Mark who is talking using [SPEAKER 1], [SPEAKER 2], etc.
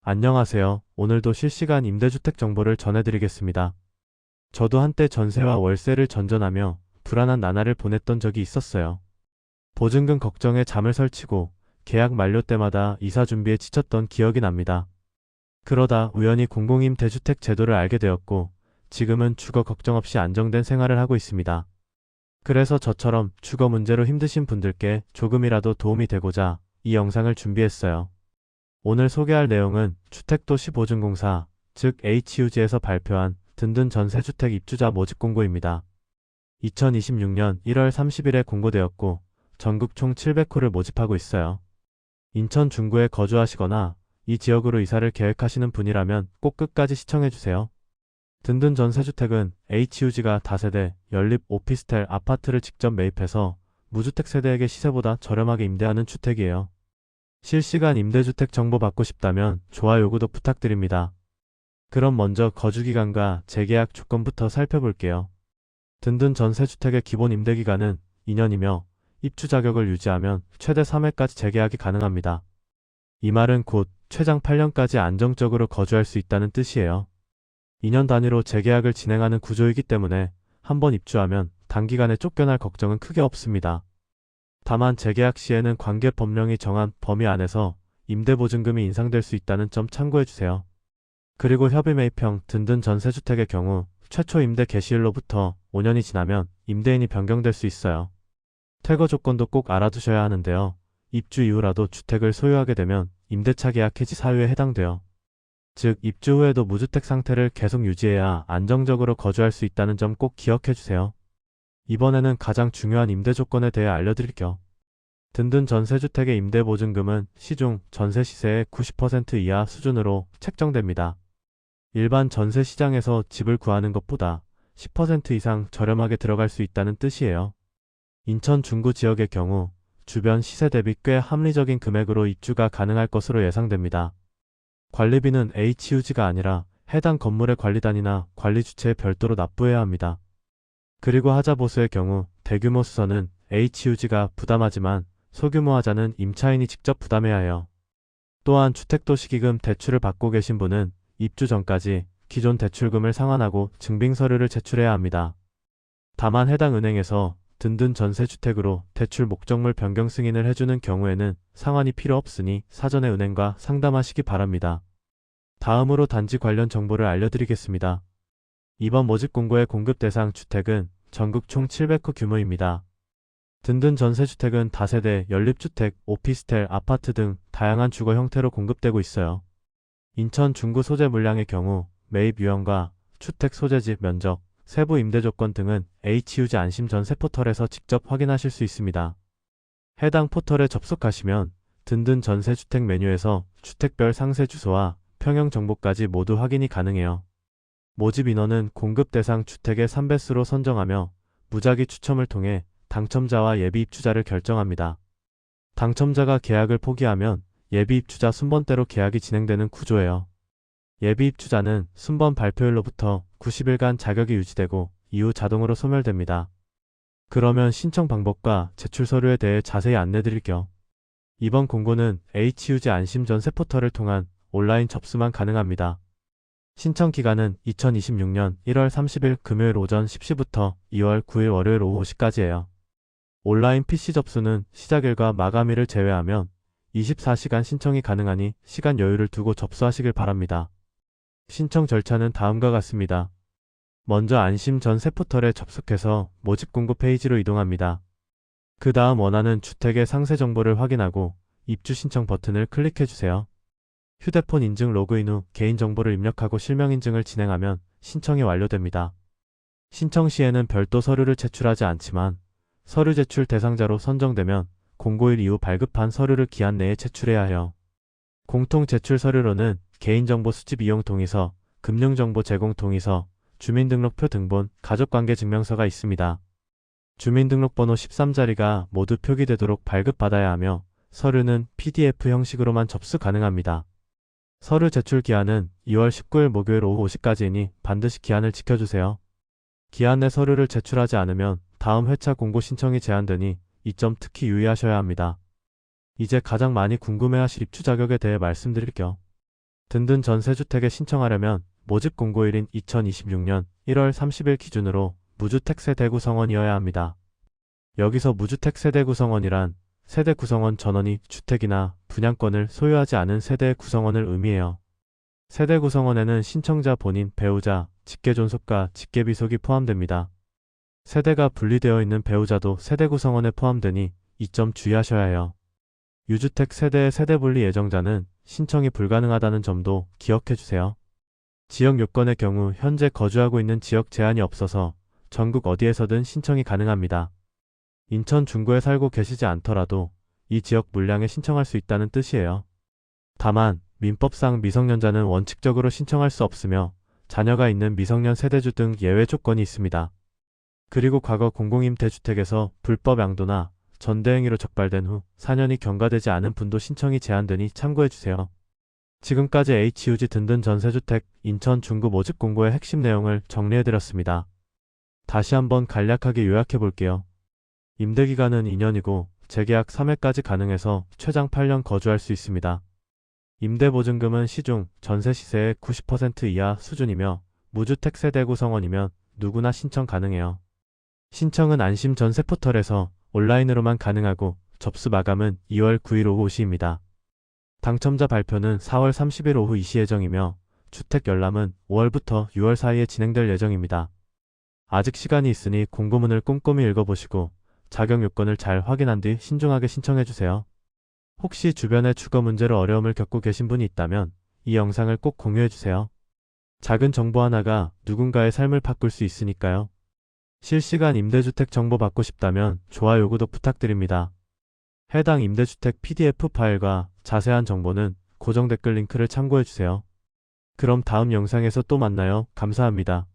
[SPEAKER 1] 안녕하세요. 오늘도 실시간 임대주택 정보를 전해드리겠습니다. 저도 한때 전세와 월세를 전전하며 불안한 나날을 보냈던 적이 있었어요. 보증금 걱정에 잠을 설치고 계약 만료 때마다 이사 준비에 지쳤던 기억이 납니다. 그러다 우연히 공공임대주택 제도를 알게 되었고 지금은 주거 걱정 없이 안정된 생활을 하고 있습니다. 그래서 저처럼 주거 문제로 힘드신 분들께 조금이라도 도움이 되고자 이 영상을 준비했어요. 오늘 소개할 내용은 주택도시보증공사, 즉 HUG에서 발표한 든든 전세주택 입주자 모집 공고입니다. 2026년 1월 30일에 공고되었고 전국 총 700호를 모집하고 있어요. 인천 중구에 거주하시거나 이 지역으로 이사를 계획하시는 분이라면 꼭 끝까지 시청해주세요. 든든 전세주택은 HUG가 다세대, 연립 오피스텔 아파트를 직접 매입해서 무주택 세대에게 시세보다 저렴하게 임대하는 주택이에요. 실시간 임대주택 정보 받고 싶다면 좋아요, 구독 부탁드립니다. 그럼 먼저 거주기간과 재계약 조건부터 살펴볼게요. 든든 전세주택의 기본 임대기간은 2년이며 입주 자격을 유지하면 최대 3회까지 재계약이 가능합니다. 이 말은 곧 최장 8년까지 안정적으로 거주할 수 있다는 뜻이에요. 2년 단위로 재계약을 진행하는 구조이기 때문에 한번 입주하면 단기간에 쫓겨날 걱정은 크게 없습니다. 다만 재계약 시에는 관계 법령이 정한 범위 안에서 임대보증금이 인상될 수 있다는 점 참고해주세요. 그리고 협의매입형 든든 전세주택의 경우 최초 임대 개시일로부터 5년이 지나면 임대인이 변경될 수 있어요. 퇴거 조건도 꼭 알아두셔야 하는데요. 입주 이후라도 주택을 소유하게 되면 임대차 계약 해지 사유에 해당돼요. 즉 입주 후에도 무주택 상태를 계속 유지해야 안정적으로 거주할 수 있다는 점 꼭 기억해주세요. 이번에는 가장 중요한 임대 조건에 대해 알려드릴게요. 든든 전세주택의 임대보증금은 시중 전세 시세의 90% 이하 수준으로 책정됩니다. 일반 전세 시장에서 집을 구하는 것보다 10% 이상 저렴하게 들어갈 수 있다는 뜻이에요. 인천 중구 지역의 경우 주변 시세 대비 꽤 합리적인 금액으로 입주가 가능할 것으로 예상됩니다. 관리비는 HUG가 아니라 해당 건물의 관리단이나 관리주체에 별도로 납부해야 합니다. 그리고 하자보수의 경우 대규모 수선은 HUG가 부담하지만 소규모 하자는 임차인이 직접 부담해야 해요. 또한 주택도시기금 대출을 받고 계신 분은 입주 전까지 기존 대출금을 상환하고 증빙서류를 제출해야 합니다. 다만 해당 은행에서 든든 전세주택으로 대출 목적물 변경 승인을 해주는 경우에는 상환이 필요 없으니 사전에 은행과 상담하시기 바랍니다. 다음으로 단지 관련 정보를 알려드리겠습니다. 이번 모집 공고의 공급 대상 주택은 전국 총 700호 규모입니다. 든든 전세주택은 다세대, 연립주택, 오피스텔, 아파트 등 다양한 주거 형태로 공급되고 있어요. 인천 중구 소재 물량의 경우 매입 유형과 주택 소재지 면적, 세부 임대 조건 등은 HUG 안심 전세 포털에서 직접 확인하실 수 있습니다. 해당 포털에 접속하시면 든든 전세주택 메뉴에서 주택별 상세 주소와 평형 정보까지 모두 확인이 가능해요. 모집 인원은 공급 대상 주택의 3배수로 선정하며 무작위 추첨을 통해 당첨자와 예비 입주자를 결정합니다. 당첨자가 계약을 포기하면 예비 입주자 순번대로 계약이 진행되는 구조예요. 예비 입주자는 순번 발표일로부터 90일간 자격이 유지되고 이후 자동으로 소멸됩니다. 그러면 신청 방법과 제출 서류에 대해 자세히 안내드릴게요. 이번 공고는 HUG 안심 전세 포털을 통한 온라인 접수만 가능합니다. 신청 기간은 2026년 1월 30일 금요일 오전 10시부터 2월 9일 월요일 오후 5시까지예요. 온라인 PC 접수는 시작일과 마감일을 제외하면 24시간 신청이 가능하니 시간 여유를 두고 접수하시길 바랍니다. 신청 절차는 다음과 같습니다. 먼저 안심 전세 포털에 접속해서 모집 공고 페이지로 이동합니다. 그 다음 원하는 주택의 상세 정보를 확인하고 입주 신청 버튼을 클릭해주세요. 휴대폰 인증 로그인 후 개인정보를 입력하고 실명 인증을 진행하면 신청이 완료됩니다. 신청 시에는 별도 서류를 제출하지 않지만 서류 제출 대상자로 선정되면 공고일 이후 발급한 서류를 기한 내에 제출해야 해요. 공통 제출 서류로는 개인정보 수집 이용 동의서, 금융정보 제공 동의서, 주민등록표 등본, 가족관계증명서가 있습니다. 주민등록번호 13자리가 모두 표기되도록 발급받아야 하며 서류는 PDF 형식으로만 접수 가능합니다. 서류 제출 기한은 2월 19일 목요일 오후 5시까지이니 반드시 기한을 지켜주세요. 기한 내 서류를 제출하지 않으면 다음 회차 공고 신청이 제한되니 이 점 특히 유의하셔야 합니다. 이제 가장 많이 궁금해하실 입주 자격에 대해 말씀드릴게요. 든든 전세주택에 신청하려면 모집 공고일인 2026년 1월 30일 기준으로 무주택 세대 구성원이어야 합니다. 여기서 무주택 세대 구성원이란 세대 구성원 전원이 주택이나 분양권을 소유하지 않은 세대 구성원을 의미해요. 세대 구성원에는 신청자 본인, 배우자, 직계존속과 직계비속이 포함됩니다. 세대가 분리되어 있는 배우자도 세대 구성원에 포함되니 이 점 주의하셔야 해요. 유주택 세대의 세대분리 예정자는 신청이 불가능하다는 점도 기억해주세요. 지역 요건의 경우 현재 거주하고 있는 지역 제한이 없어서 전국 어디에서든 신청이 가능합니다. 인천 중구에 살고 계시지 않더라도 이 지역 물량에 신청할 수 있다는 뜻이에요. 다만 민법상 미성년자는 원칙적으로 신청할 수 없으며 자녀가 있는 미성년 세대주 등 예외 조건이 있습니다. 그리고 과거 공공임대주택에서 불법 양도나 전대행위로 적발된 후 4년이 경과되지 않은 분도 신청이 제한되니 참고해주세요. 지금까지 HUG 든든 전세주택 인천 중구 모집 공고의 핵심 내용을 정리해드렸습니다. 다시 한번 간략하게 요약해볼게요. 임대기간은 2년이고 재계약 3회까지 가능해서 최장 8년 거주할 수 있습니다. 임대보증금은 시중 전세 시세의 90% 이하 수준이며 무주택 세대 구성원이면 누구나 신청 가능해요. 신청은 안심 전세 포털에서 온라인으로만 가능하고 접수 마감은 2월 9일 오후 5시입니다. 당첨자 발표는 4월 30일 오후 2시 예정이며 주택 열람은 5월부터 6월 사이에 진행될 예정입니다. 아직 시간이 있으니 공고문을 꼼꼼히 읽어보시고 자격 요건을 잘 확인한 뒤 신중하게 신청해주세요. 혹시 주변에 주거 문제로 어려움을 겪고 계신 분이 있다면 이 영상을 꼭 공유해주세요. 작은 정보 하나가 누군가의 삶을 바꿀 수 있으니까요. 실시간 임대주택 정보 받고 싶다면 좋아요, 구독 부탁드립니다. 해당 임대주택 PDF 파일과 자세한 정보는 고정 댓글 링크를 참고해주세요. 그럼 다음 영상에서 또 만나요. 감사합니다.